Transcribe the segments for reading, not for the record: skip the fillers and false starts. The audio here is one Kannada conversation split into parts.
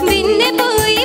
ಬಿನ್ನೆ ಪೋಯಿ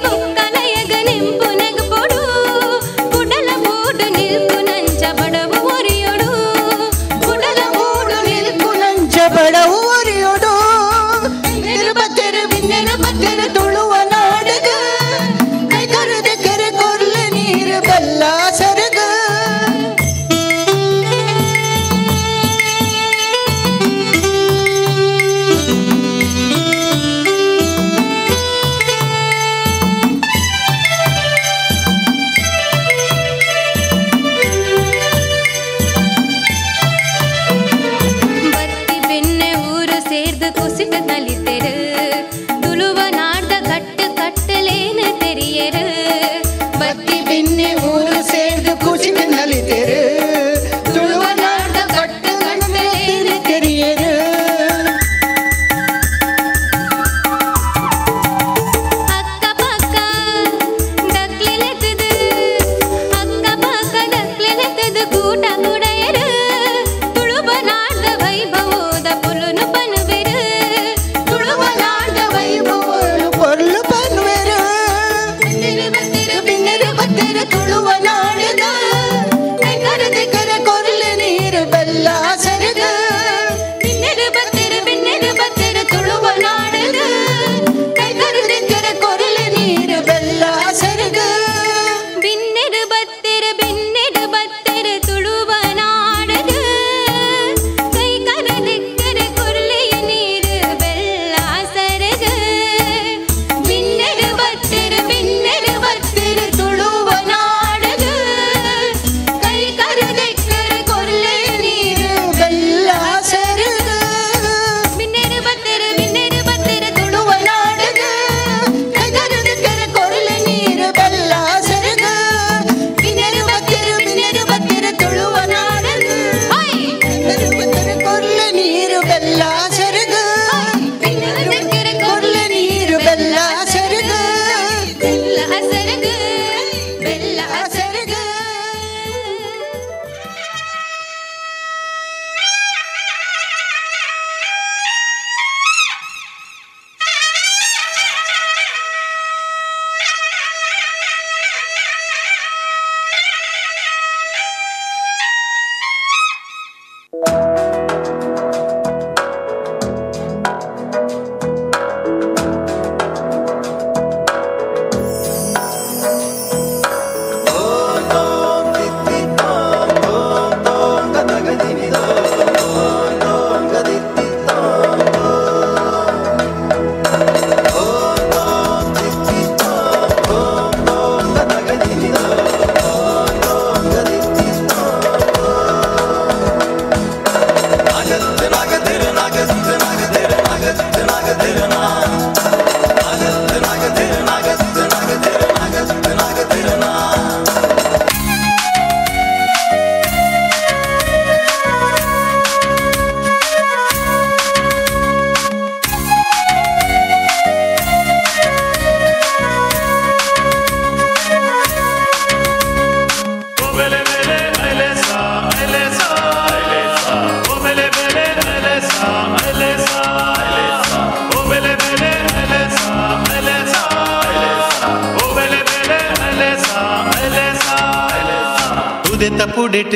ತುದೆತ ಪುಡೆಟ್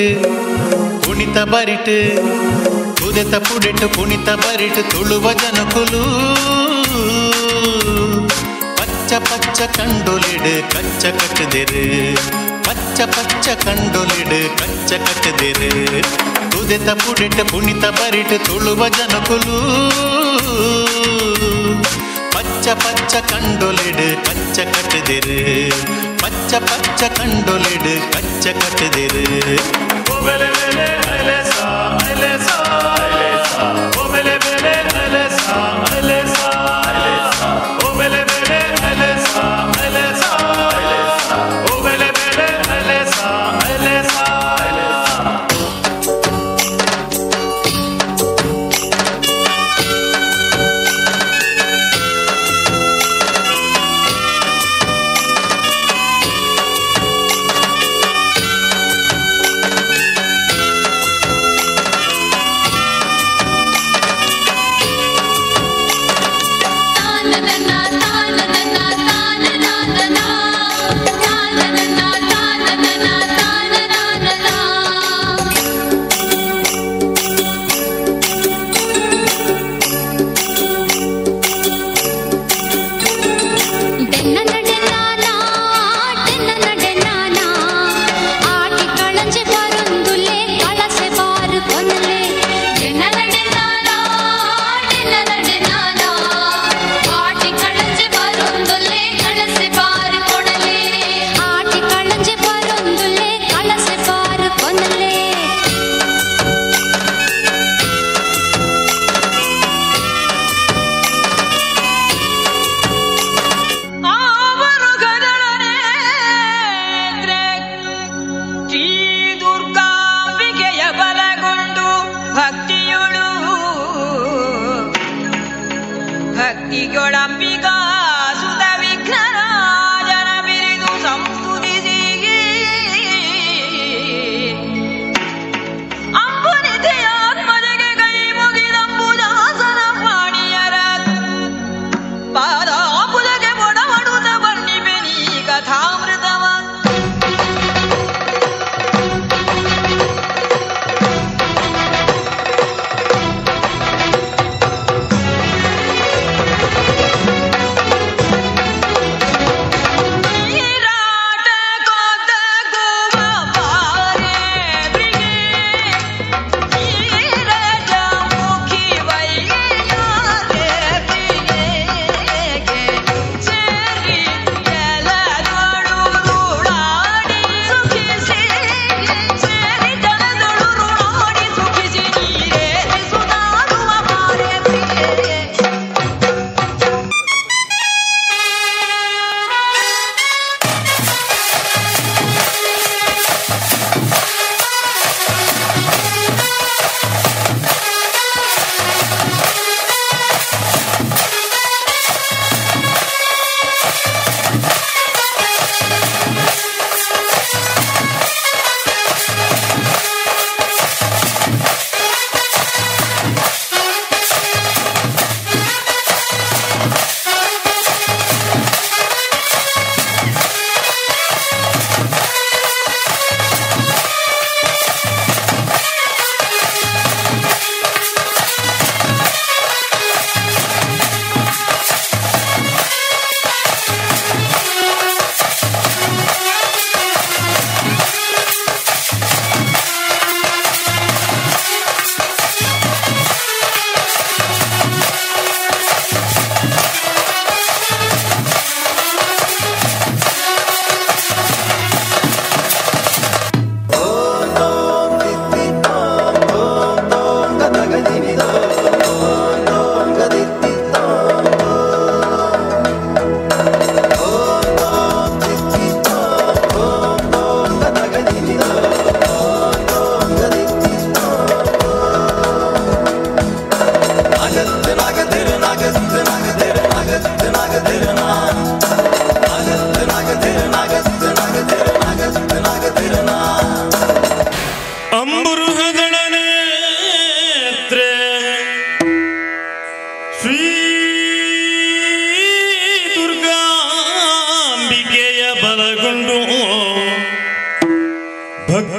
ಪುಣಿತ ಬರಿಟ್ ತುದೆತ ಪುಡೆಟ್ ಪುಣಿತ ಬರಿಟ್ ತುಳುವ ಜನಕುಲು ಪಚ್ಚ ಪಚ್ಚ ಕಂಡೊಲಿಡ್ ಕಚ್ಚ ಕಟ್ಟದಿರು ಪಚ್ಚ ಪಚ್ಚ ಕಂಡೊಲಿಡ್ ಕಚ್ಚ ಕಟ್ಟದಿರು ತುದೆತ ಪುಡೆಟ್ ಪುಣಿತ ಬರಿಟ್ ತುಳುವ ಜನಕುಲು ಪಚ್ಚ ಪಚ್ಚ ಕಂಡೊಲಿಡ್ ಕಚ್ಚ ಕಟ್ಟದಿರು ಪಚ್ಚ ಪಚ್ಚ ಕಂಡೊಲಿಡ್ ಕಚ್ಚ ಕಟ್ಟದಿರು ಓಬೆಲೆ ಬೆಲೆ ಅಲೆಸಾ ಅಲೆಸಾ ಅಲೆಸಾ ಓಬೆಲೆ ಬೆಲೆ ಅಲೆಸಾ ಅಲೆಸಾ ಅಲೆಸಾ ಓಬೆಲೆ ಬೆಲೆ ಅಲೆಸಾ ಅಲೆಸಾ ಅಲೆಸಾ ಓಬೆಲೆ ಬೆಲೆ ಅಲೆಸಾ ಅಲೆಸಾ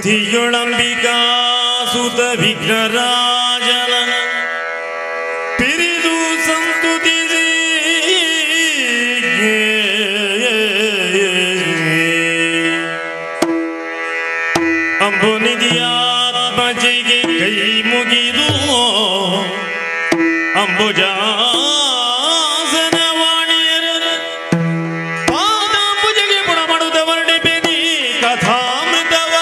ಭಕ್ತಿಯೊಳಂಬಿಕಾ ಸುತ ವಿಘ್ನರಾಜನ ಪಿರಿದು ಸಂಸ್ತುತಿಸಿ ಅಂಬುನಿಧಿಯಾತ್ಮಜೆಗೆ ಕೈ ಮುಗಿದು ಅಂಬುಜಾಸನವಾಣಿಯರ ಪಾದಾಂಬುಜೆಗೆ ಪುಣ ಮಾಡುತ್ತವರ್ಣಿ ಬೆದಿ ಕಥಾಮೃತವ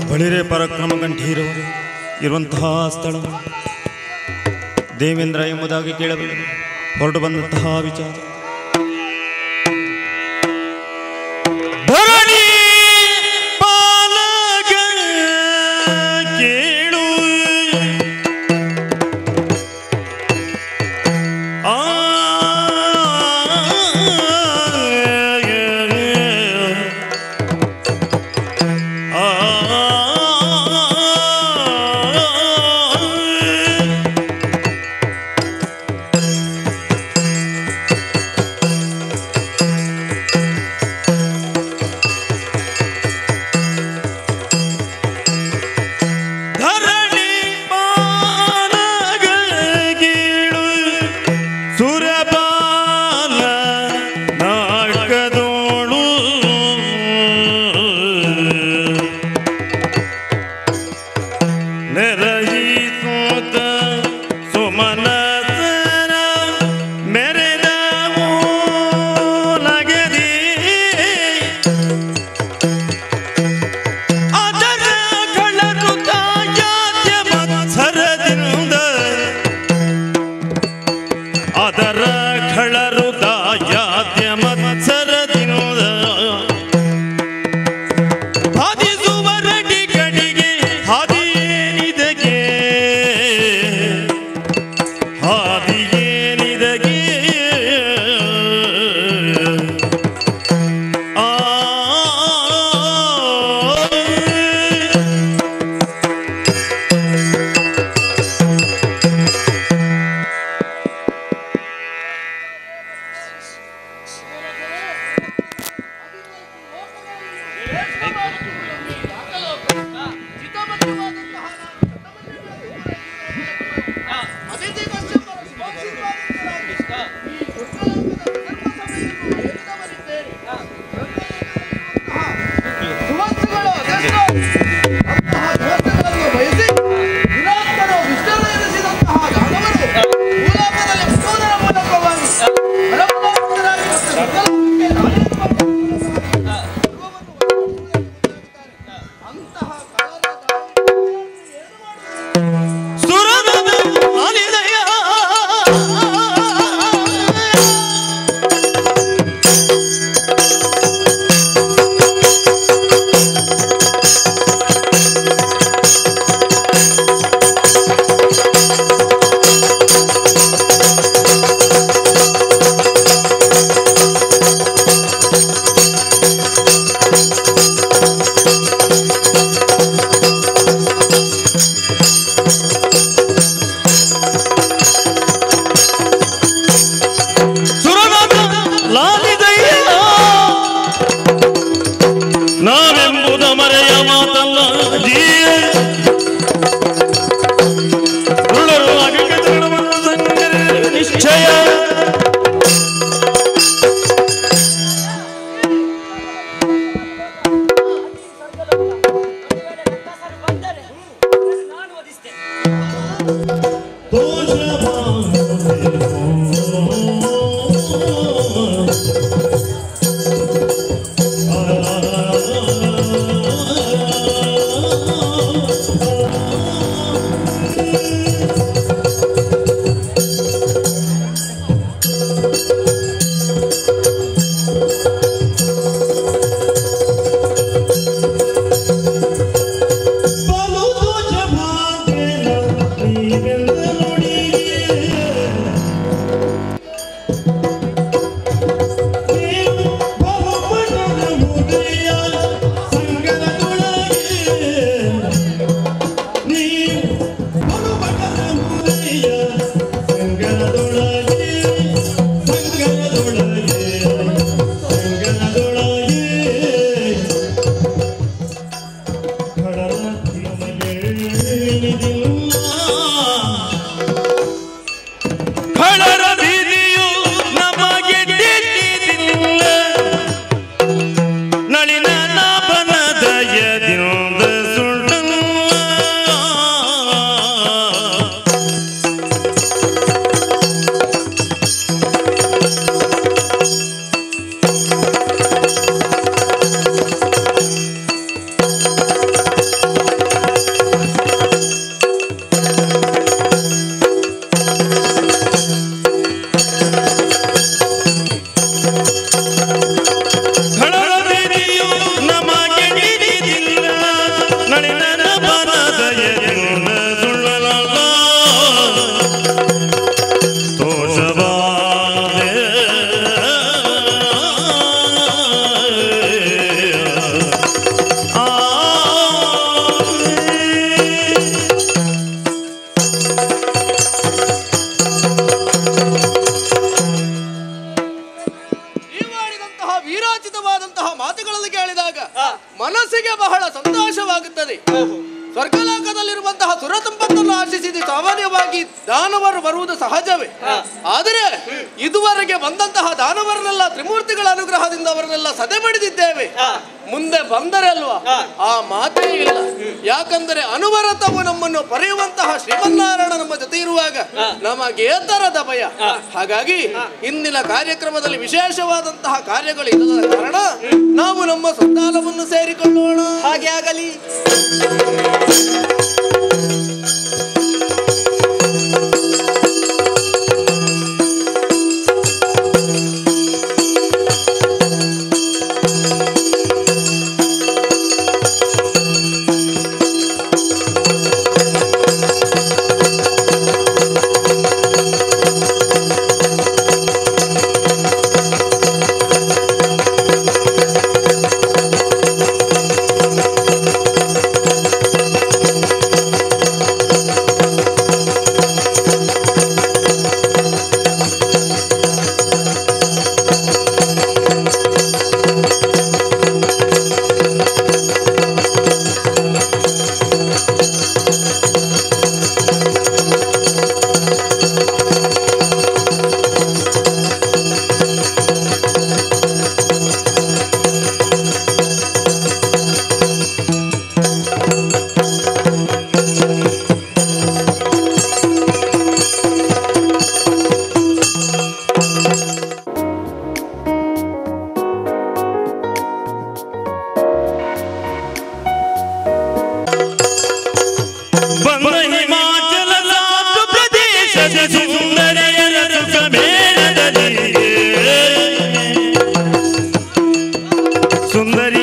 ಬಳಿರೆ ಪರಾಕ್ರಮ ಗಂಠೀರವರು ಇರುವಂತಹ ಸ್ಥಳ ದೇವೇಂದ್ರ ಎಂಬುದಾಗಿ ಕೇಳಬೇಕು. ಹೊರಟು ಬಂದಂತಹ ವಿಚಾರ ಕೇಳು ಸ್ವರ್ಗಲೋಕದಲ್ಲಿರುವಂತಹ ಸುರಸಂಪತ್ತನ್ನು ಆಶಿಸಿದ ಸಾಮಾನ್ಯವಾಗಿ ದಾನವರು ಬರುವುದು ಸಹಜವೇ. ಆದರೆ ಇದುವರೆಗೆ ಬಂದಂತಹ ದಾನವರನ್ನೆಲ್ಲ ತ್ರಿಮೂರ್ತಿಗಳ ಅನುಗ್ರಹದಿಂದ ಅವರನ್ನೆಲ್ಲ ಸದೆ ಮಾಡಿದ್ದೇವೆ. ಮುಂದೆ ಬಂದರೆ ಅಲ್ವಾ ಆ ಮಾತೇ ಇಲ್ಲ. ಯಾಕಂದರೆ ಅನುವರತವು ನಮ್ಮನ್ನು ಪರೆಯುವಂತಹ ಶ್ರೀಮನ್ನಾರಾಯಣ ನಮ್ಮ ಜೊತೆ ಇರುವಾಗ ನಮಗೆ ತರದ ಭಯ. ಹಾಗಾಗಿ ಇಂದಿನ ಕಾರ್ಯಕ್ರಮದಲ್ಲಿ ವಿಶೇಷವಾದಂತಹ ಕಾರ್ಯಗಳು ಇಲ್ಲದ ಕಾರಣ ನಾವು ನಮ್ಮ ಸಂತಾನವನ್ನು ಸೇರಿಕೊಳ್ಳೋಣ. ಹಾಗೆ ಆಗಲಿ. ಸುಂದರ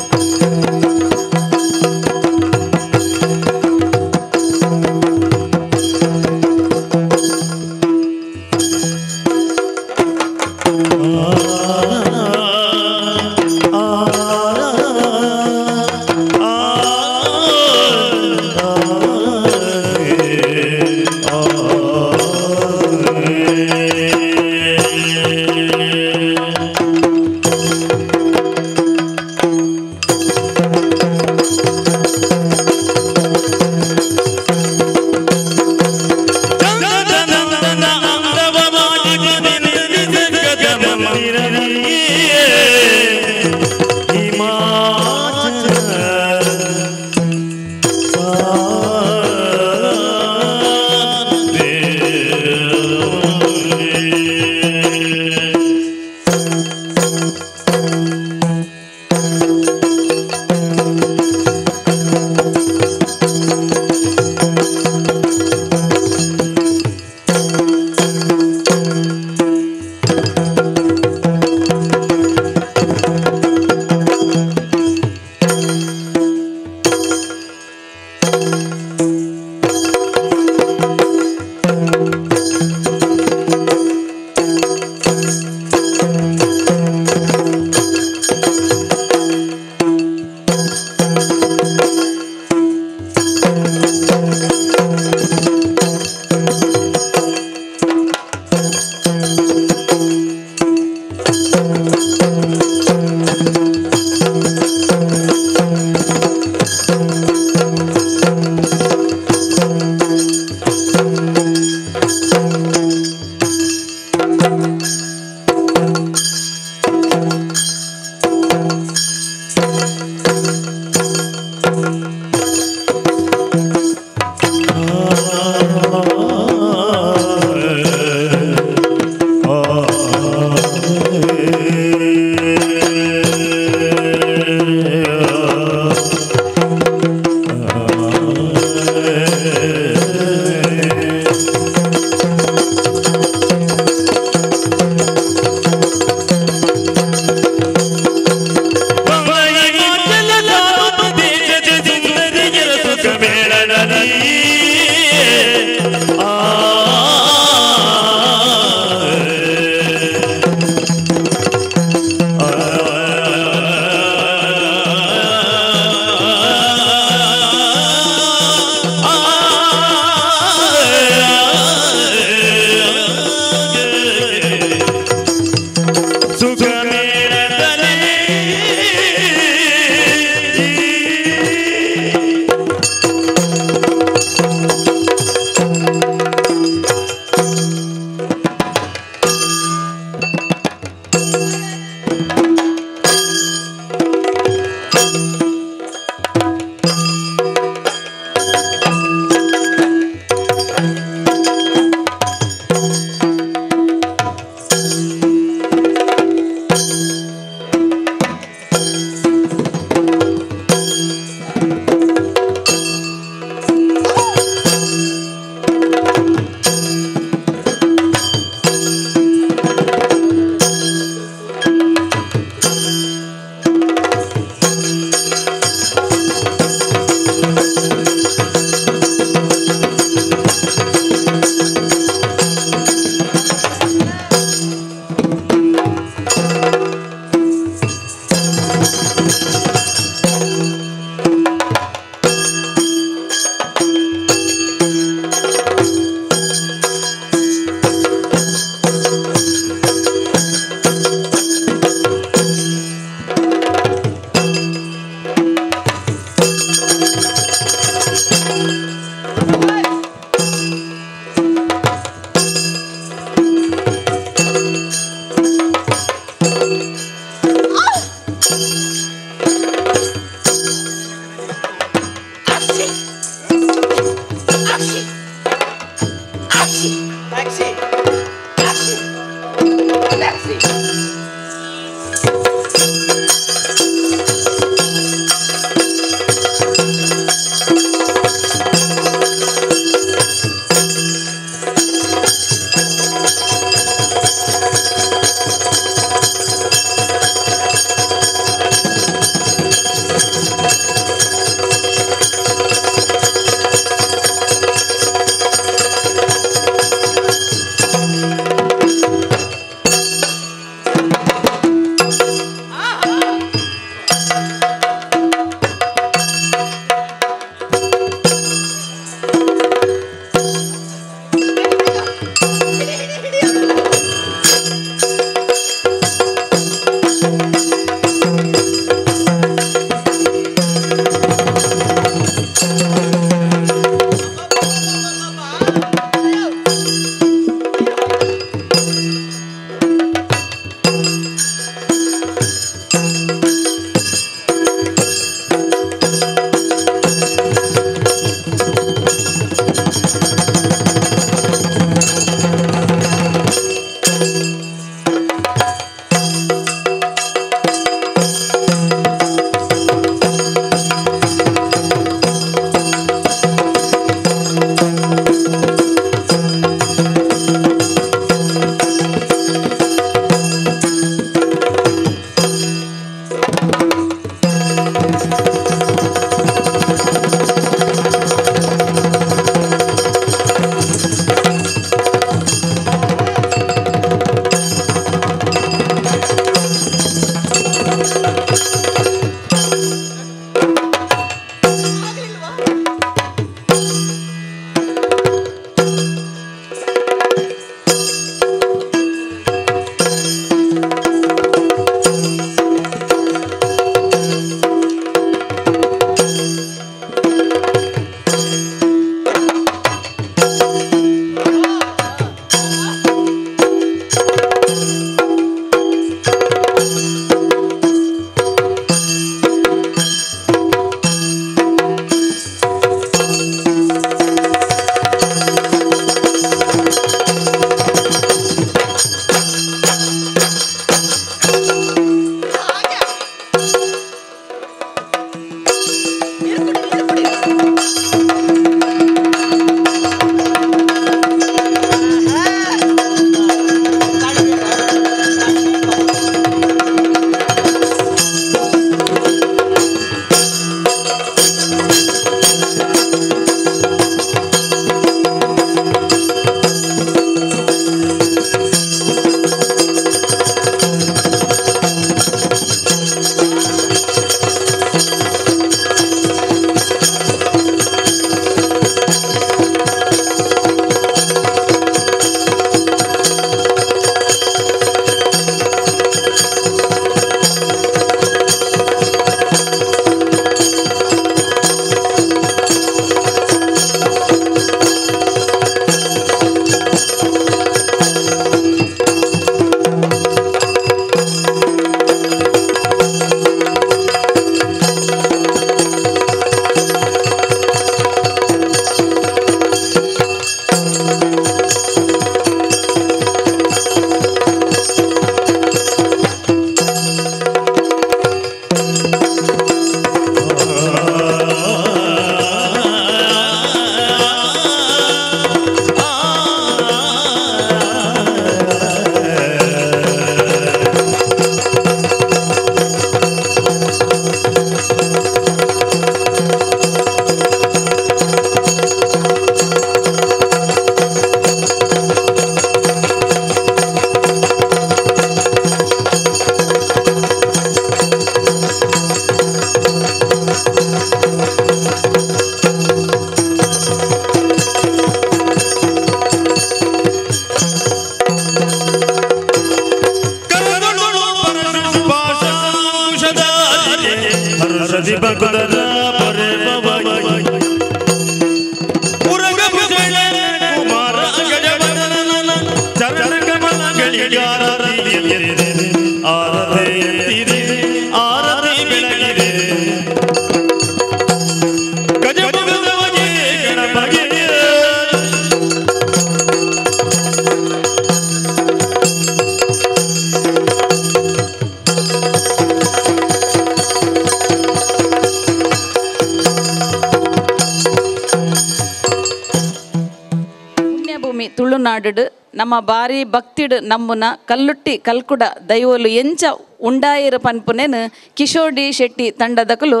ತುಳುನಾಡು ನಮ್ಮ ಬಾರಿ ಭಕ್ತಿಡ್ ನಮ್ಮನ ಕಲ್ಲುಟ್ಟಿ ಕಲ್ಕುಡ ದೈವಲು ಎಂಚ ಉಂಡಾಯಿರ ಪನ್ಪುನೆನ್ ಕಿಶೋಡಿ ಶೆಟ್ಟಿ ತಂಡದಕಲು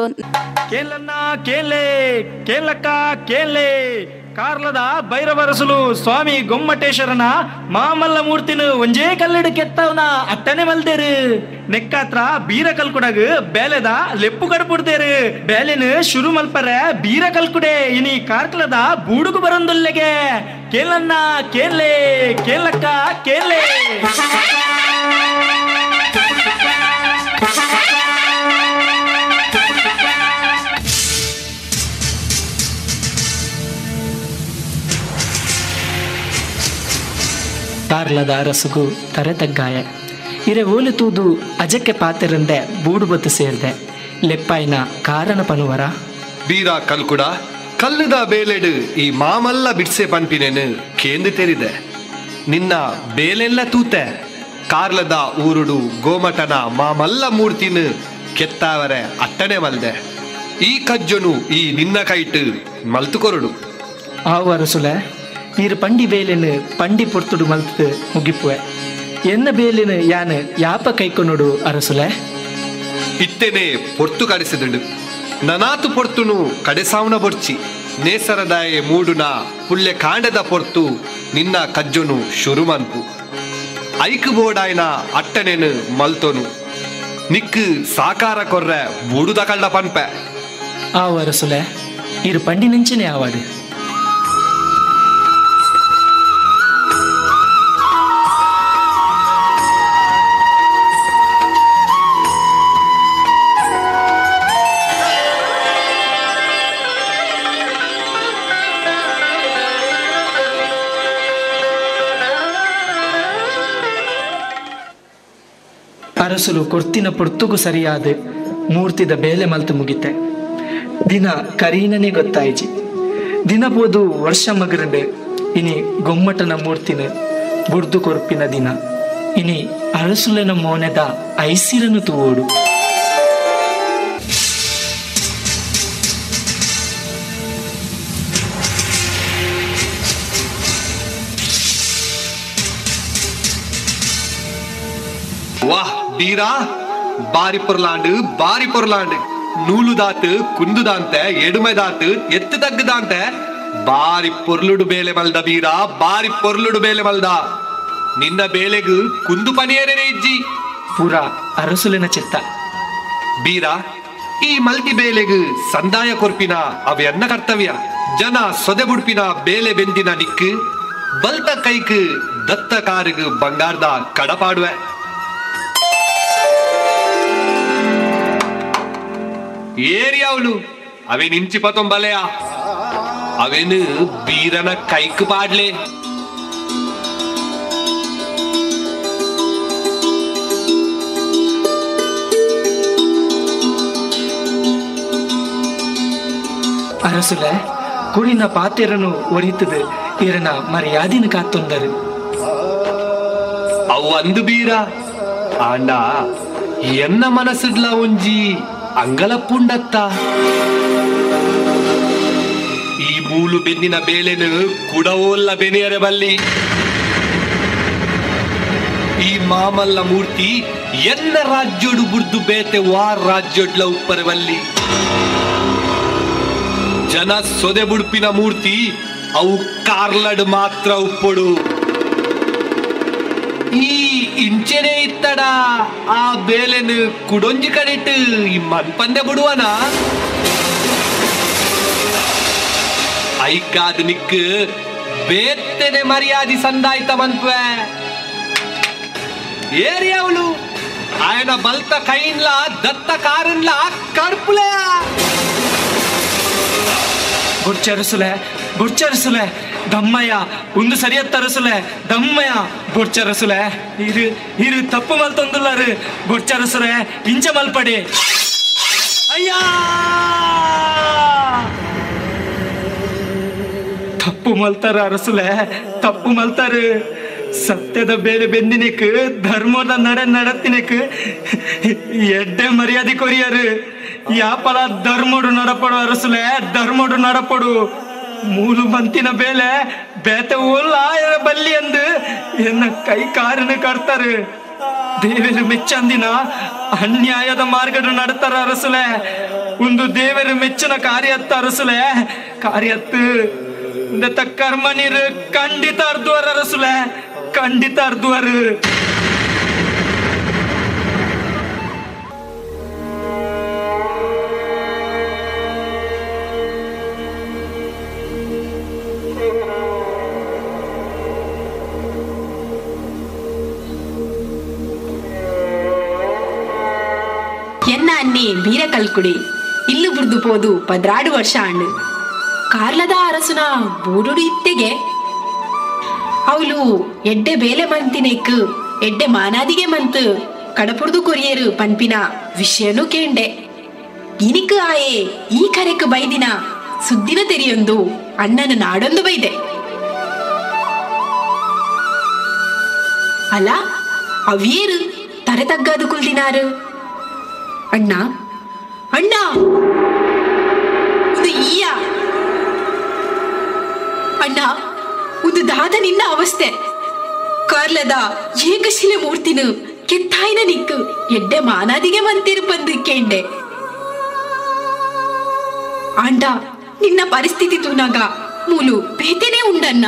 ಕೇಲನ್ನ ಕೇಲೆ ಕೇಲಕ್ಕ ಕೇಲೆ ಕಾರ್ಲದ ಭೈರವರಸುಲು ಸ್ವಾಮಿ ಗೊಮ್ಮಟೇಶ್ವರನ ಮಾಮಲ್ಲ ಮೂರ್ತಿನ ಒಂಜೇ ಕಲ್ಲಿಡು ಕೆತ್ತವನ ಅಟ್ಟನೆ ಮಲ್ದೇರು ನೆಕ್ಕಾತ್ರ ಬೀರ ಕಲ್ಕುಡಗ ಬೇಲೆದ ಲೆಪ್ಪು ಕಡ್ಪುಡ್ದೇರು ಬೇಲೆನ ಶುರು ಮಲ್ಪರ ಬೀರ ಕಲ್ಕುಡೆ ಇನಿ ಕಾರ್ಕಲದ ಬೂಡುಗು ಬರಂದೊಲ್ಲೆಗೆ ಕೇಲನ್ನ ಕೇಲೆ ಕೇಲಕ್ಕ ಕೇಲೆ ಕಾರ್ಲದ ಅರಸುಗು ತರೆತಗ್ಗಾಯ ಇರೆ ಓಲು ತೂದು ಅಜಕ್ಕೆ ಪಾತೆರಂದೆ ಬೂಡು ಬತ್ತು ಸೇರ್ದೆ ಲೆಪ್ಪಾಯಿನ ಕಾರಣ ಪನುವರ ಬೀರ ಕಲ್ಕುಡ ಕಲ್ಲುದ ಬೇಲೆಡು ಈ ಮಾಮಲ್ಲ ಬಿಡ್ಸೆ ಪನ್ಪಿನೇನು ಕೇಂದು ತೆರಿದೆ ನಿನ್ನ ಬೇಲೆಲ್ಲ ತೂತೆ ಕಾರ್ಲದ ಊರುಡು ಗೋಮಟನ ಮಾಮಲ್ಲ ಮೂರ್ತಿನ ಕೆತ್ತಾವರೆ ಅಟ್ಟನೆ ಮಲ್ದೆ ಈ ಕಜ್ಜನು ಈ ನಿನ್ನ ಕೈಟ್ ಮಲ್ತುಕೊರುಡು ಆವು ಅರಸುಲೆ ಈರು ಪಂಡಿ ಬೇಲೆನು ಪಂಡಿ ಪೊರ್ತುಡು ಮಲ್ತು ಮುಗಿಪುವೆ ಎನ್ನ ಬೇಲೆನು ಯಾನು ಯಾಪ ಕೈಕೊನೋಡು ಅರಸುಲೆ ಇತ್ತೇನೆ ಪೊರ್ತು ಕಡಿಸಿದುಂಡು ನನಾತು ಪೊರ್ತುನು ಕಡೆಸಾವನ ಬೊರ್ಚಿ ನೇಸರದಾಯೆ ಮೂಡುನ ಪುಲ್ಲೆ ಕಾಂಡದ ಪೊರ್ತು ನಿನ್ನ ಕಜ್ಜೊನು ಶುರು ಮನ್ಪು ಐಕು ಬೋಡಾಯ್ನ ಅಟ್ಟನೇನು ಮಲ್ತೋನು ನಿಕ್ಕು ಸಾಕಾರ ಕೊರ್ರೆ ಬೂಡುದ ಕಳ್ಳ ಪನ್ಪೆ ಆವು ಅರಸುಲೆ ಈರು ಪಂಡಿ ನೆಂಚಿನೇ ಆವಾಡು ಅರಸುಲು ಕೊರ್ತಿನ ಪೊರ್ತುಗು ಸರಿಯಾದ ಮೂರ್ತಿದ ಬೇಲೆ ಮಲ್ತು ಮುಗಿತೆ. ದಿನ ಕರೀನನೇ ಗೊತ್ತಾಯ್ಜಿ. ದಿನ ಬೋದು ವರ್ಷ ಮಗರಂಡು ಇನಿ ಗೊಮ್ಮಟನ ಮೂರ್ತಿನ ಬುಡ್ದು ಕೊರ್ಪಿನ ದಿನ ಇನಿ ಅರಸುಲನ ಮೋನೆದ ಐಸಿರನು ತೂವೋಡು. ವಾಹ್ ಬೀರಾ, ಬಾರಿ ಪೊರ್ಲಾಂಡ್ ನೂಲು ದಾತು ಕುಂದುದಾಂತೆ ಎಡುಮೆದಾತು ಎತ್ತು ತಗ್ಗದಾಂತೆ ಬಾರಿ ಪೊರ್ಲುಡು ಬೇಲೆ ಮಲ್ದ ಬೀರಾ, ಬಾರಿ ಪೊರ್ಲುಡು ಬೇಲೆ ಮಲ್ದ. ನಿನ್ನ ಬೇಲೆಗು ಕುಂದು ಪನಿಯರೇನೆ ಇಜ್ಜಿ ಪೂರ ಅರಸುಲಿನ ಚಿತ್ತ. ಬೀರಾ, ಈ ಮಲ್ತಿ ಬೇಲೆಗು ಸಂದಾಯ ಕೊರ್ಪಿನ ಅವೆನ್ನ ಕರ್ತವ್ಯ. ಜನ ಸೊದೆ ಬುಡ್ಪಿನ ಬೇಲೆ ಬೆಂದಿನ ನಿಕ್ಕು ಬಲ್ತ ಕೈಕ್ ದತ್ತ ಕಾರಿಗು ಬಂಗಾರದ ಕಡಪಾಡುವೆ. ಏರಿಯಾವ್ಲು ಅವೆ ನಿಂಚಿ ಪತೊಂಬಲೆಯ ಅವೇನು ಬೀರನ ಕೈಕ್ ಪಾಡ್ಲೆ. ಅರಸುಲ ಕುಳಿನ ಪಾತೆರನು ಒರಿತದು ಇರನ ಮರ್ಯಾದಿನ ಕಾತ್ತೊಂದರು. ಅವು ಅಂದು ಬೀರ ಆಂಡ ಎನ್ನ ಮನಸ್ಸಿಡ್ಲ ಒಂಜಿ ಅಂಗಲಪ್ಪುಂಡತ್ತ. ಈ ಮೂಲು ಬೆನ್ನಿನ ಬೇಲೆನು ಕುಡವೋಲ್ಲ ಬೆನೆಯರೆ ಬಲ್ಲಿ. ಈ ಮಾಮಲ್ಲ ಮೂರ್ತಿ ಎನ್ನ ರಾಜ್ಯೋಡು ಬುರ್ದು ಬೇತೆ ವಾರ್ ರಾಜ್ಯೋಡ್ಲ ಉಪ್ಪರವಲ್ಲಿ. ಜನ ಸೊದೆ ಬುಡ್ಪಿನ ಮೂರ್ತಿ ಅವು ಕಾರ್ಲಡ್ ಮಾತ್ರ ಉಪ್ಪೊಡು. ಈ ಇಂಚೆನೆ ಇತ್ತಡ ಆ ಬೇಲೆನು ಕುಡೊಂಜಿ ಕಡಿಟ್ಟು ಈ ಮನ್ಪಂದೆ ಬಿಡುವನ ಐಕಾದ ನಿಕ್ ಬೇತೆನೆ ಮರ್ಯಾದಿ ಸಂದಾಯ್ತ ಮನ್ಪೆ. ಏರಿಯಾವ್ಲು ಆಯನ ಬಲ್ತ ಕೈನ್ಲ ದತ್ತ ಕಾರನ್ಲ ಕಡ್ಪುಲೆ. ಬುಡ್ಚರಸುಲೆ ದಮ್ಮಯ್ಯ ಒಂದು ಸರಿಯತ್ತರಸುಲೆ ದಮ್ಮಯ್ಯ ಬುಡ್ಚರಸುಲೆ ಇರು ತಪ್ಪು ಮಲ್ತೊಂದುಲ್ಲಾರು ಬುಡ್ಚರಸುಲೆ ಇಂಚ ಮಲ್ಪಡಿ. ಅಯ್ಯ ತಪ್ಪು ಮಲ್ತಾರ ಅರಸುಲೆ, ತಪ್ಪು ಮಲ್ತಾರ. ಸತ್ಯದ ಬೇಲೆ ಬೆಂದಿನಕ್ ಧರ್ಮದ ನಡತ್ತಿನಕ್ ಎಡ್ಡೆ ಮರ್ಯಾದೆ ಕೊರಿಯರು. ಯಾಪಲ ಧರ್ಮೋಡು ನಡಪಡು ಅರಸುಲೆ, ಧರ್ಮೋಡು ನಡಪಡು. ಮೂಲು ಮಂತಿನ ಬೇಲೆ ಬೇತೆ ಓಲ್ಲ ಬಲ್ಲಿ ಅಂದು ಎನ್ನ ಕೈ ಕಾರಣ ಕಡ್ತಾರೆ. ದೇವರು ಮೆಚ್ಚಂದಿನ ಅನ್ಯಾಯದ ಮಾರ್ಗಡು ನಡ್ತಾರ ಅರಸುಲೆ. ಒಂದು ದೇವರು ಮೆಚ್ಚಿನ ಕಾರ್ಯತ್ತ ಅರಸುಲೆ, ಕಾರ್ಯತ್ತು ಕರ್ಮ ನೀರು ಖಂಡಿತ ಅರ್ದುವರ ಅರಸುಲೆ, ಖಂಡಿತ ಅರ್ದುವರು. ಎನ್ನ ಅನ್ನಿ ಬೀರ ಕಲ್ಕುಡಿ ಇಲ್ಲು ಬುರ್ದು ಪೋದು 16 ವರ್ಷ ಆಂಡು ಕಾರ್ಲದ ಅರಸುನ ಬೂಡುಡು ಇತ್ತೆಗೆ ಅವಳು ಎಡ್ಡೆ ಬೇಲೆ ಮಂತಿನೆಕ್ ಎಡ್ಡೆ ಮಾನಾದಿಗೆ ಮಂತ್ ಕಡಪುರ್ದು ಕೊರಿಯರು ಪನ್ಪಿನ ವಿಷಯನೂ ಕೇಂಡೆ. ಇನಿಕ್ ಆಯೆ ಈ ಕರೆಕ್ ಬೈದಿನ ಸುದ್ದಿನ ತೆರಿಯೊಂದು ಅಣ್ಣನ ನಾಡೊಂದು ಬೈದೆ ಅಲ್ಲ ಅವೇರು ತರೆ ತಗ್ಗಾದು ಕುಲ್ದಿನಾರು. ಅಣ್ಣ ಅಣ್ಣ ಇದು ಈಯ ಅಣ್ಣ ಒಂದು ದಾದ ನಿನ್ನ ಅವಸ್ಥೆ. ಕಾರ್ಲದ ಏಕಶಿಲೆ ಮೂರ್ತಿನ ಕೆತ್ತಾಯಿನ ನಿಕ್ಕು ಎಡ್ಡೆ ಮಾನಾದಿಗೆ ಮಂತಿರು ಬಂದು ಕೇಂಡೆ. ಆಂಡ ನಿನ್ನ ಪರಿಸ್ಥಿತಿ ತೂನಾಗ ಮೂಲು ಬೇತೆನೆ ಉಂಡನ್ನ.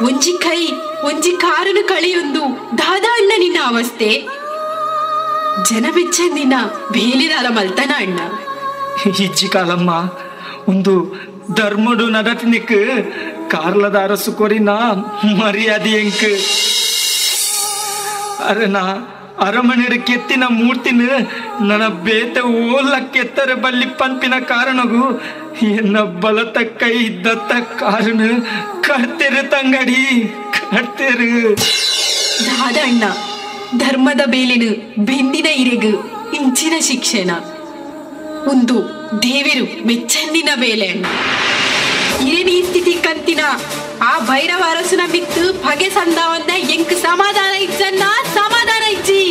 ಒಂಜಿ ಕೈ ಒಂಜಿ ಕಾರನು ಕಳೆಯೊಂದು ದಾದ ಅಣ್ಣ ನಿನ್ನ ಅವಸ್ಥೆ. ಜನ ಬೆಚ್ಚಂದಿನ ಬೇಲಿದಾಲ ಮಲ್ತನ ಅಣ್ಣ. ಇಜ್ಜಿ ಕಾಲಮ್ಮ ಒಂದು ಧರ್ಮಡು ನಡತಿನಿಕ್ ಕಾರ್ಲದ ಅರಸು ಕೊರಿನ ಮರ್ಯಾದೆ ಎಂಕ್ ಅರನ ಅರಮನೆಡು ಕೆತ್ತಿನ ಮೂರ್ತಿನ ನನ್ನ ಬೇತೆ ಓಲ್ಲ ಕೆತ್ತರ ಬಲ್ಲಿ ಪಂಪಿನ ಕಾರಣಗೂ ಎನ್ನ ಬಲತ ಕೈ ದತ್ತ ಕಾರಣ ಕಡ್ತೆರು ತಂಗಡಿ ಕಡ್ತೆರು. ದಾದ ಅಣ್ಣ ಧರ್ಮದ ಬೇಲೆನು ಬೆಂದಿನ ಇರೆಗು ಇಂಚಿನ ಶಿಕ್ಷಣ ಒಂದು ದೇವರು ಮೆಚ್ಚಂದಿನ ಬೇಲೆ ಅಣ್ಣ. ಇರೇನಿ ಸ್ಥಿತಿ ಕಂತಿನ ಆ ಭೈರವ ಅರಸನ ಮಿತ್ತು ಬಗೆ ಸಂದಾವಂದ ಎಂಕ್ ಸಮಾಧಾನ ಇಜ್ಜನ್ನ ಸಮಾಧಾನ ಇಜ್ಜಿ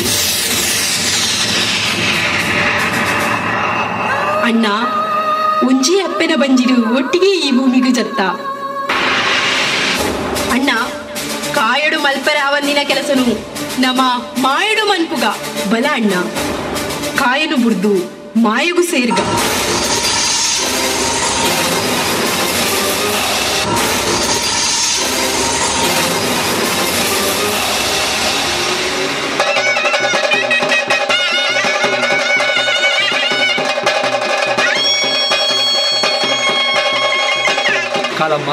ಅಣ್ಣ. ಒಂಜಿ ಅಪ್ಪನ ಬಂಜಿರು ಒಟ್ಟಿಗೆ ಈ ಭೂಮಿಗೂ ಜತ್ತ ಅಣ್ಣ. ಕಾಯಡು ಮಲ್ಪರ ಅವನ್ನಿನ ಕೆಲಸನು ನಮ್ಮ ಮಾಯಡು ಮನ್ಪುಗ ಬಲ ಅಣ್ಣ. ಕಾಯನು ಬುಡ್ದು ಮಾಯಗೂ ಸೇರ್ಗ. ಕಾಲಮ್ಮ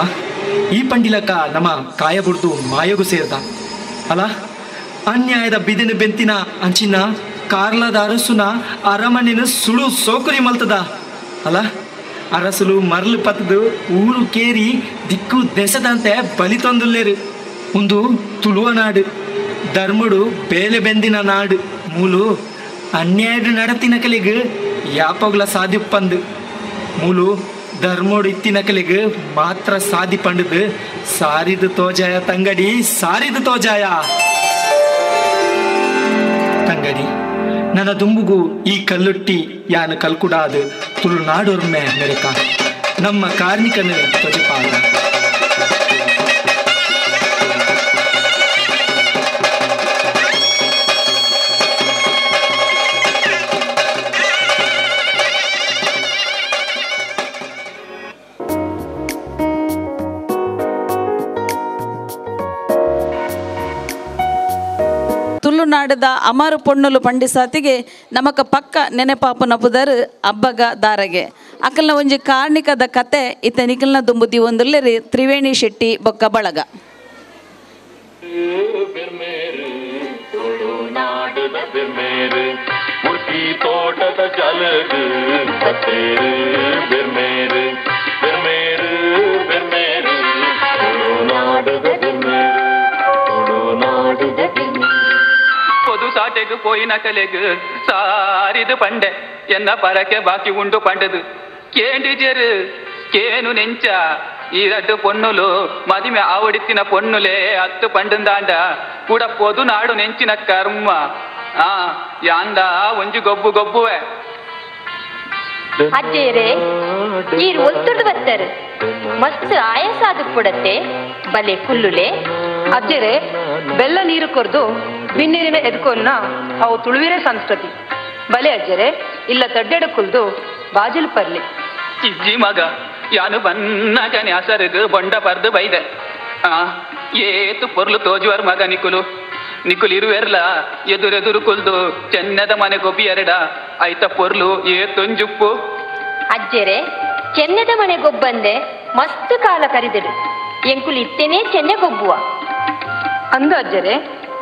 ಈ ಪಂಡಿಲಕ್ಕ ನಮ್ಮ ಕಾಯ ಬುಡ್ದು ಮಾಯಗೂ ಸೇರ್ದ ಅಲ್ಲ. ಅನ್ಯಾಯದ ಬಿದಿನ ಬೆಂತಿನ ಅಂಚಿನ ಕಾರ್ಲದ ಅರಸುನ ಅರಮನೆನ ಸುಳು ಸೋಕುರಿ ಮಲ್ತದ ಅಲ್ಲ. ಅರಸುಲು ಮರಳು ಪತ್ತದು ಊರು ಕೇರಿ ದಿಕ್ಕು ದೆಸದಂತೆ ಬಲಿ ತೊಂದುಲ್ಲೇರು. ಒಂದು ತುಳುವ ನಾಡು, ಧರ್ಮಡು ಬೇಲೆ ಬೆಂದಿನ ನಾಡು. ಮೂಲು ಅನ್ಯಾಯದ ನಡತಿನ ಕಲೆಗೆ ಯಾಪಗ್ಲ ಸಾಧಿಪ್ಪಂದು. ಮೂಲು ಧರ್ಮೋಡು ಇತ್ತಿನ ಕಲೆಗೆ ಮಾತ್ರ ಸಾಧಿ ಪಂಡದು. ಸಾರಿದು ತೋಜಾಯ ತಂಗಡಿ, ಸಾರಿದು ತೋಜಾಯ ತಂಗಡಿ. ನನ್ನ ದುಂಬುಗು ಈ ಕಲ್ಲುಟ್ಟಿ ಯಾನು ಕಲ್ಕುಡಾದು ತುಳುನಾಡೋರ್ಮೆ ಮೆರೆಕ ನಮ್ಮ ಕಾರ್ಮಿಕನ ತ್ವಜಪಾದ. ತುಳುನಾಡದ ಅಮರು ಪೊಣ್ಣುಲು ಪಂಡಿಸಾತಿಗೆ ನಮಕ ಪಕ್ಕ ನೆನೆಪಾಪನ ಪುದರ್ ಹಬ್ಬಗ ದಾರಗೆ ಅಕಲ್ನ ಒಂಜಿ ಕಾರ್ಣಿಕದ ಕತೆ ಇತ್ತ ನಿಖಲ್ನ ದುಂಬುದಿ ಒಂದುಲ್ಲೆರಿ ತ್ರಿವೇಣಿ ಶೆಟ್ಟಿ ಬೊಕ್ಕ ಬಳಗ. ತೋಟದ ಜಲಗು பொது சாட்டைக்கு போயின கலைக்கு சாரிது பண்டை என்ன பறக்க பாக்கி உண்டு பண்டது கேண்டிஜரு కేను నెంచా ఈ రడ్డు పొన్నులు మదిమె ఆవడిత్తిన పొన్నులే అత్తు పండుందాండ కూడా పొదునాడు నెంచిన కర్మ ಯಾಂದ ಒಂಜಿ ಗೊಬ್ಬು ಗೊಬ್ಬುವೆ ಅಜ್ಜೇರೆ ಈರು ಒತ್ತುಡು ಬತ್ತರು ಮಸ್ತ್ ಆಯಸಾದು ಪುಡತ್ತೆ ಬಲೆ ಕುಲ್ಲುಲೆ ಅಜ್ಜೇರೆ ಬೆಲ್ಲ ನೀರು ಕೊರ್ದು ಬಿನ್ನೀರಿನ ಎದ್ಕೊನ್ನ ಅವು ತುಳುವಿರೆ ಸಂಸ್ಕೃತಿ ಬಲೆ ಅಜ್ಜರೆ ಇಲ್ಲ ತಡ್ಡೆಡ ಕುಲ್ದು ಬಾಜಿಲ್ ಪರ್ಲಿ ಇಜ್ಜಿ ಮಗ ಯಾನು ಬನ್ನಗನೆ ಅಸರುಗು ಬೊಂಡ ಪರ್ದು ಬೈದೆ ಏತು ಪೊರ್ಲು ತೋಜುವರ್ ಮಗ ನಿಕುಲು ಇರುವೆರ್ಲ ಎದುರೆದುರು ಕುಲ್ದು ಚೆನ್ನದ ಮನೆ ಗೊಬ್ಬಿ ಎರಡ ಐತ ಪೊರ್ಲು ಏತೊಂಜುಪ್ಪು ಅಜ್ಜೆರೆ ಚೆನ್ನದ ಮನೆ ಗೊಬ್ಬಂದೆ ಮಸ್ತ್ ಕಾಲ ಕರಿದಿಡು ಎಂಕುಲು ಇತ್ತೇನೆ ಚೆನ್ನೆ ಗೊಬ್ಬುವ ಅಂದ ಅಜ್ಜರೆ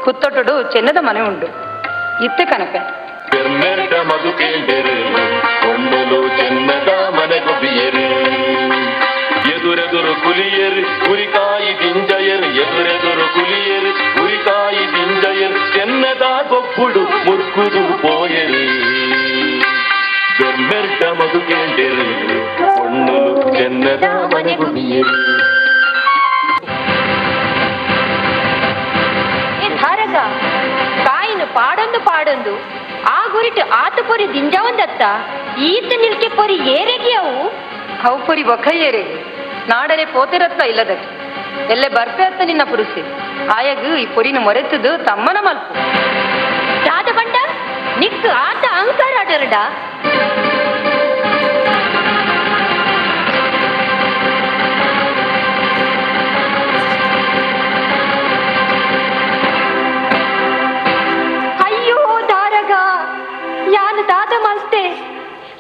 ಕುತ್ತೊಟ್ಟುಡು ಚೆನ್ನದ ಮನೆ ಉಂಡು ಇತ್ತೆ ಕನಕ ಮಗು ಕೇಂದರು ಕೊಂಡಲು ಚೆನ್ನದ ಮನೆ ಗೊಬ್ಬಿಯರು ಎದುರೆದುರು ಕುಲಿಯರು ಕುರಿಕಾಯಿ ದಿಂಜಯರು ಎದುರೆದುರು ಕುಲಿಯರು ಕುರಿಕಾಯಿ ದಿಂಜಯರು ಚೆನ್ನದ ಗೊಬ್ಬುಡು ಮುರ್ಕುದು ಪೋಯರು ಬೆರ್ಮೆರ್ಟ ಮಗು ಕೇಂದರು ಕೊಂಡಲು ಚೆನ್ನದ ಮನೆ ಗೊಬ್ಬಿಯರು ಕಾಯಿನು ಪಾಡೊಂದು ಪಾಡೊಂದು ಆ ಗುರಿಟು ಆತ ಪೊರಿ ದಿಂಜಾವಂದತ್ತ ಈತ ನಿಲ್ಕೆ ಪೊರಿ ಏರೆಗಿ ಅವು ಪೊರಿ ಬೊಕ ಏರೆಗಿ ನಾಡರೆ ಪೋತಿರತ್ತ ಇಲ್ಲದಕ್ಕೆ ಎಲ್ಲೆ ಬರ್ಪೆ ಅತ್ತ ನಿನ್ನ ಪುರುಸಿ ಆಯಗು ಈ ಪೊರಿನ ಮೊರೆತದು ತಮ್ಮನ ಮಲ್ಪು ರಾಧ ಬಂಡ ನಿಕ್ಕು ಆತ ಅಹಂಕಾರ ಆಡರಡ ದಾದ ಮಸ್ತೆ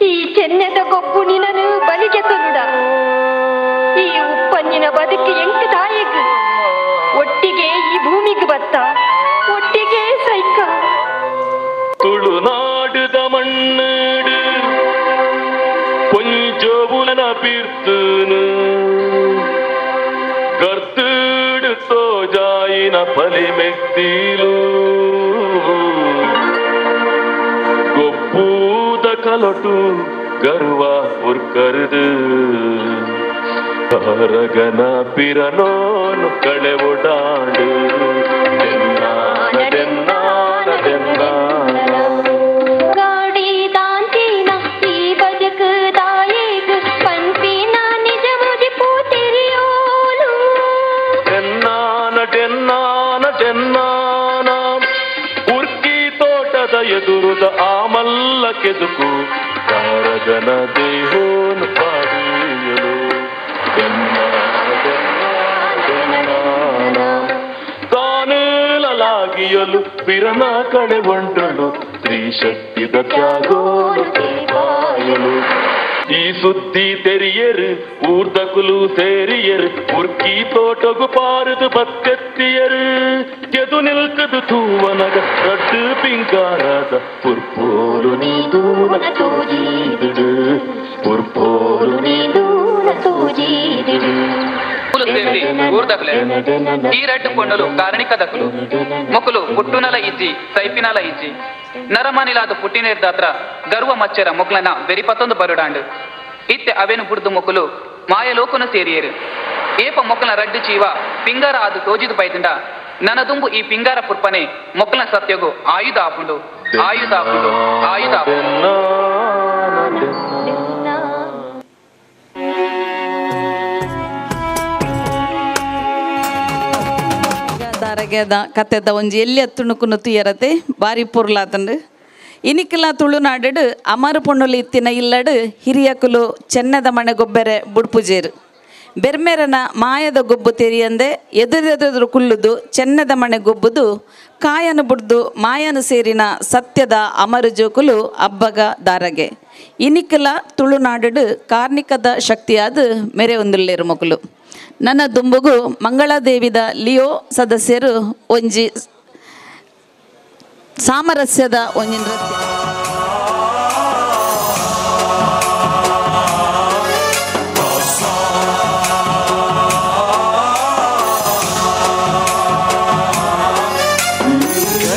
ಈ ಚೆನ್ನದ ಗೊಬ್ಬು ನಿನನು ಬಲಿಗೆ ತೊರುಡ ಈ ಉಪ್ಪನ್ನಿನ ಬದುಕು ಎಂಕ ತಾಯಿಗ್ ಒಟ್ಟಿಗೆ ಈ ಭೂಮಿಗೆ ಬತ್ತ ಒಟ್ಟಿಗೆ ಸೈಕ ತುಳುನಾಡುದ ಮಣ್ಣು ಕೊಂಚವುನ ಪಿರ್ತುನು ಗರ್ತುಡು ತೋಜಾಯಿನ ಫಲಿ ಮೆಕ್ತಿಲು கலட்டு கருவா உர்கருது அரகன பிறனோನು ಕಳೆವುಡಾಂಡು ಗಾಡಿ ದಾಂತಿನ ಈ ಬದುಕು ದಾಯಿಗು ಪಂಪಿನ ನಿಜ ಮುಜಿ ಪೂತಿರಿಯೋಲು ಟೆನ್ನಾನ ಉರ್ಕಿ ತೋಟದ ಎದುರುದ ಆಮಲ್ಲ ಕೆದುಕು ಕಾರಗನ ದೇಹೋನು ಪಾಡಿಯಲು ತಾನೇಲಾಗಿಯಲು ಪಿರನ ಕಡೆ ಒಂಟಳು ಸ್ತ್ರೀ ಶಕ್ತಿದ ತ್ಯಾಗೋಲು ಬಾಯಲು ಈ ಸುದ್ದಿ ತೆರಿಯರು ಊರ್ದಕುಲು ಸೇರಿಯರು ಉರ್ಕಿ ತೋಟಗು ಪಾರದು ಬತ್ತೆತ್ತಿಯರು ಎದು ನಿಲ್ಕದು ತೂವನಗ ರಡ್ಡು ಪಿಂಕಾರದ ಪುರ್ಪೋಲು ನೀದೂನ ತೂಜೀದಿಡು ಪುರ್ಪೋಲು ನೀದೂನ ತೂಜೀದಿಡು ఈ రెడ్డు పొన్నులు కారణిక దక్కులు మొక్కులు పుట్టునల ఇజ్జి సైపినల ఇజ్జి ನರಮನಿಲಾದ ಪುಟ್ಟಿನೇರ್ದಾತ್ರ ಗರ್ವ ಮಚ್ಚರ ಮೊಕ್ಲನ ಬೆರಿಪತ್ತೊಂದು ಬರುಡಾಂಡು ಇತ್ತೆ ಅವೇನು ಬುಡ್ದು ಮೊಕ್ಕಲು ಮಾಯಲೋಕನು ಸೇರಿಯರು ಏಪ ಮೊಕ್ಕಲ ರಡ್ಡು ಚೀವ ಪಿಂಗಾರ ಅದು ತೋಜಿದು ಪೈತುಂಡ ನನ್ನ ದುಂಬು ಈ ಪಿಂಗಾರ ಪುರ್ಪನೆ ಮೊಕ್ಕಲ ಸತ್ಯಗು ಆಯುಧ ಆಪುಂಡು ಆಯುಧ ಆಪುಂಡು ಆಯುಧ ಆಪುಂಡು ದಾರಗೆದ ಕತೆದ ಒಂಜಿ ಎಲ್ಲಿ ತುಣುಕುನು ತುಯರತೆ ಬಾರಿ ಪೊರ್ಲಾತಂಡು ಇನಿಕ್ಲ ತುಳುನಾಡು ಅಮರು ಪೊಣ್ಣುಲು ಇತ್ತಿನ ಇಲ್ಲಡು ಹಿರಿಯಕುಲು ಚೆನ್ನದ ಮನೆ ಗೊಬ್ಬೆರೆ ಬುಡ್ಪುಜೇರು ಬೆರ್ಮೆರನ ಮಾಯದ ಗೊಬ್ಬು ತೆರಿಯಂದೆ ಎದುರೆದುರು ಕುಲ್ಲುದು ಚೆನ್ನದ ಮನೆ ಗೊಬ್ಬುದು ಕಾಯನು ಬುಡ್ದು ಮಾಯನು ಸೇರಿನ ಸತ್ಯದ ಅಮರು ಜೋಕುಲು ಅಬ್ಬಗ ದಾರಗೆ ಇನಿಕ್ಲ ತುಳುನಾಡು ಕಾರ್ಣಿಕದ ಶಕ್ತಿಯಾದ ಮೆರೆ ಒಂದುಲ್ಲೇರು ಮಗುಲು ನನ್ನ ದುಂಬುಗು ಮಂಗಳಾದೇವಿದ ಲಿಯೋ ಸದಸ್ಯರು ಒಂಜಿ ಸಾಮರಸ್ಯದ ಒಂಜಿ ನೃತ್ಯ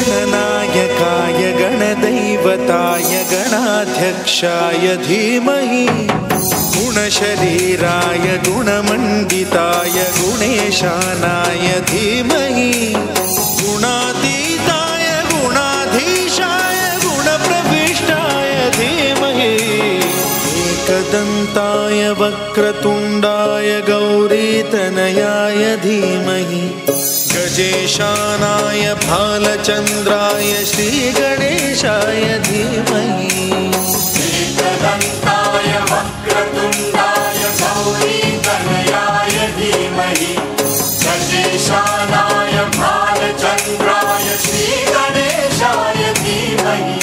ಗಣನಾಯಕಾಯ ಗಣದೈವತಾಯ ಗಣಾಧ್ಯಕ್ಷಾಯ ಧೀಮಹಿ ಗುಣಶರೀರಾಯ ಗುಣಮಂಡಿತಾಯ ಗುಣೇಶಾನಾಯ ಧೀಮಹಿ ಗುಣಾತೀತಾಯ ಗುಣಾಧೀಶಾಯ ಗುಣಪ್ರವಿಷ್ಟಾಯ ಧೀಮಹಿ ಏಕದಂತಾಯ ವಕ್ರತುಂಡಾಯ ಗೌರೀತನಯಾಯ ಧೀಮಹಿ ಗಜೇಶಾನಾಯ ಭಾಲಚಂದ್ರಾಯ ಶ್ರೀಗಣೇಶಾಯ ಧೀಮಹಿ ಏಕದಂತಾಯ ವಕ್ರತುಂಡಾಯ ಗೌರೀತನಯಾಯ ಧೀಮಹಿ ಗಜೇಶಾನಾಯ ಭಾಲಚಂದ್ರಾಯ ಶ್ರೀಗಣೇಶಾಯ ಧೀಮಹಿ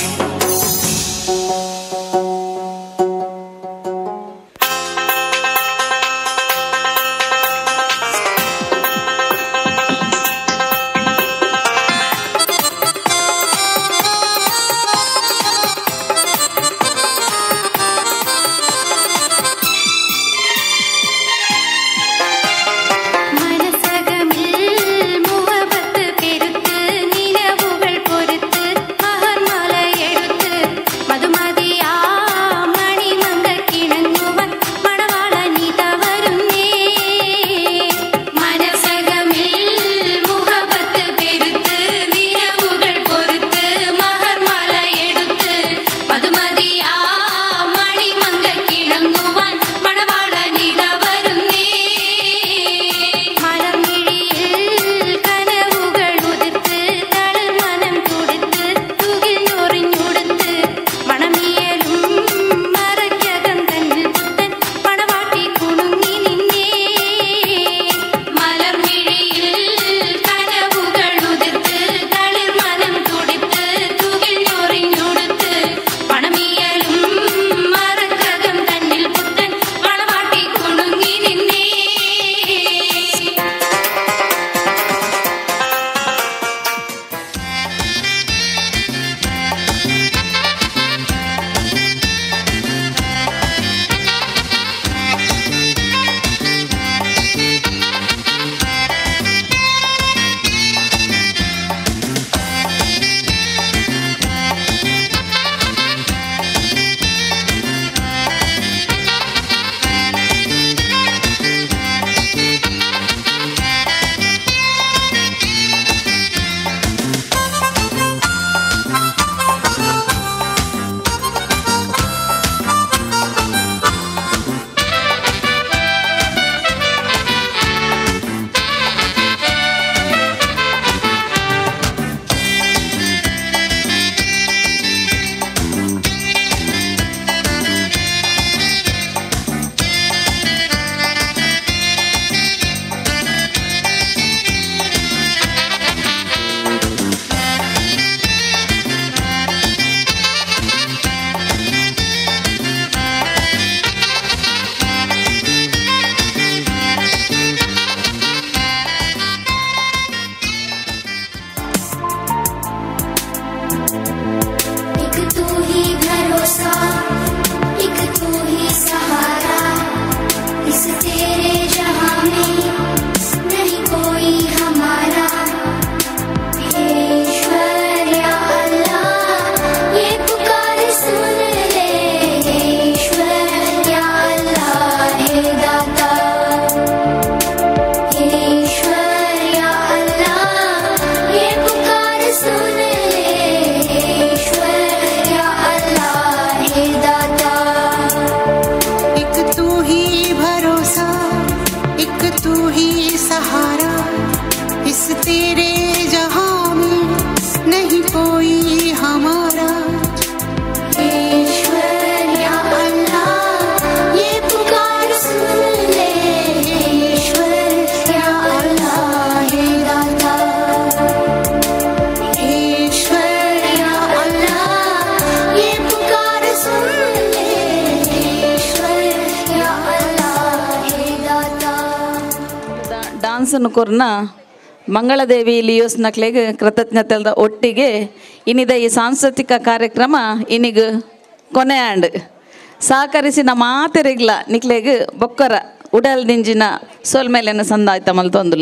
ಆಸನ ಕೊರ್ನ ಮಂಗಳದೇವಿ ಲಿಯೋಸ್ ನಕ್ಲೆಗೆ ಕೃತಜ್ಞತೆಲ್ದ ಒಟ್ಟಿಗೆ ಇನ್ನಿದ ಈ ಸಾಂಸ್ಕೃತಿಕ ಕಾರ್ಯಕ್ರಮ ಇನ್ನಿಗೆ ಕೊನೆಯಾಂಡ್ ಸಹಕರಿಸಿನ ಮಾತೆರಿಗ್ಲ ನಿಕ್ಲೆಗೆ ಬೊಕ್ಕರ ಉಡಲ್ ದಿಂಜಿನ ಸೋಲ್ಮೇಲೆನ ಸಂದಾಯ್ತ ಮಲ್ತೊಂದು